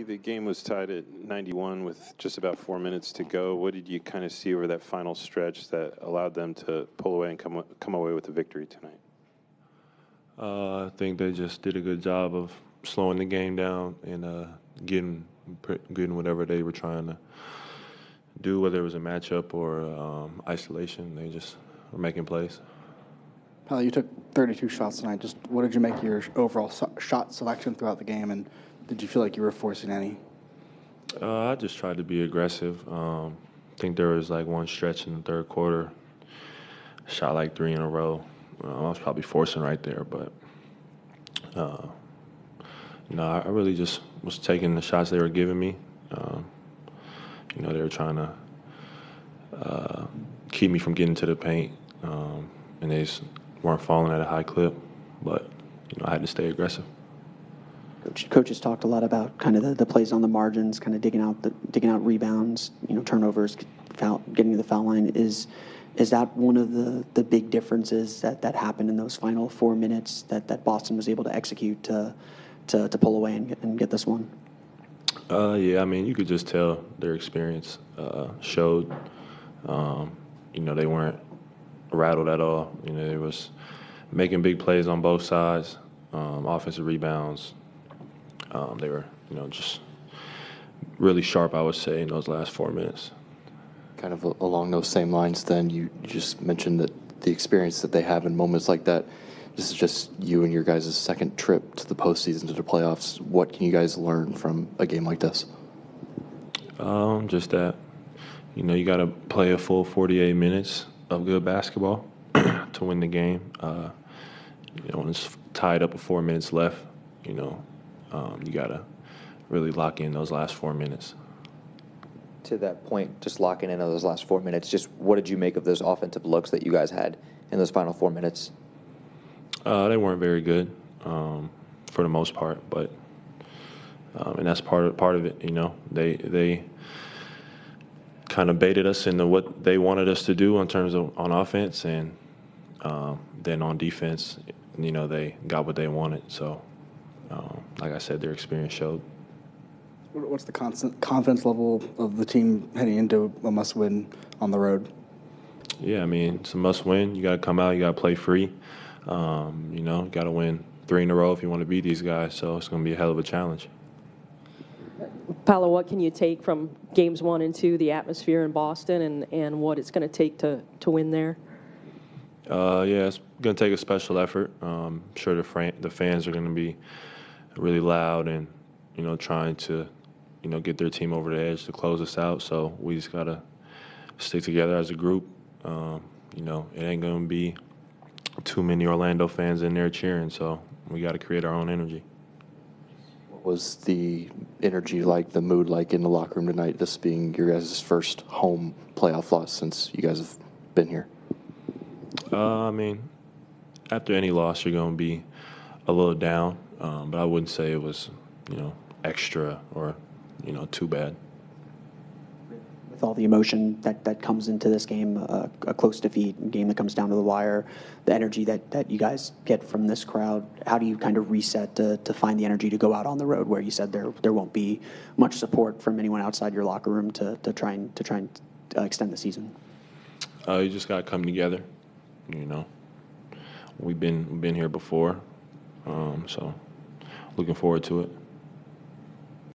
the game was tied at 91 with just about 4 minutes to go. What did you kind of see over that final stretch that allowed them to pull away and come away with the victory tonight? I think they just did a good job of slowing the game down and getting whatever they were trying to do, whether it was a matchup or isolation. They just were making plays. Paolo, you took 32 shots tonight. Just what did you make of your overall shot selection throughout the game, and did you feel like you were forcing any? I just tried to be aggressive. I think there was like one stretch in the third quarter, shot like 3 in a row. I was probably forcing right there, but I really just was taking the shots they were giving me. They were trying to keep me from getting to the paint, and they just weren't falling at a high clip. But I had to stay aggressive. Coach has talked a lot about kind of the plays on the margins, kind of digging out rebounds, turnovers, getting to the foul line. Is that one of the big differences that happened in those final 4 minutes that Boston was able to execute to pull away and get this one? Yeah, I mean, you could just tell their experience showed. They weren't rattled at all. They was making big plays on both sides, offensive rebounds. They were, just really sharp, I would say, in those last 4 minutes. Kind of along those same lines, then, you just mentioned that the experience that they have in moments like that. This is just you and your guys' second trip to the postseason, to the playoffs. What can you guys learn from a game like this? Just that, you got to play a full 48 minutes of good basketball to win the game. When it's tied up with 4 minutes left, you got to really lock in those last 4 minutes. To that point, just locking in on those last 4 minutes, just what did you make of those offensive looks that you guys had in those final 4 minutes? They weren't very good for the most part, but and that's part of it. They kind of baited us into what they wanted us to do in terms of on offense, and then on defense, they got what they wanted. So, like I said, their experience showed. What's the confidence level of the team heading into a must-win on the road? Yeah, I mean, it's a must-win. You got to come out. You got to play free. You got to win 3 in a row if you want to beat these guys. So it's going to be a hell of a challenge. Paolo, what can you take from games 1 and 2, the atmosphere in Boston, and what it's going to take to win there? Yeah, it's going to take a special effort. I'm sure the fans are going to be really loud and, trying to, get their team over the edge to close us out. So we just got to stick together as a group. It ain't going to be too many Orlando fans in there cheering, so we got to create our own energy. What was the energy like, the mood like in the locker room tonight, this being your guys' first home playoff loss since you guys have been here? I mean, after any loss, you're going to be a little down, but I wouldn't say it was, extra or, too bad. With all the emotion that comes into this game, a close defeat, a game that comes down to the wire, the energy that you guys get from this crowd, how do you kind of reset to find the energy to go out on the road where you said there won't be much support from anyone outside your locker room to try and extend the season? You just got to come together. We've been here before, so looking forward to it.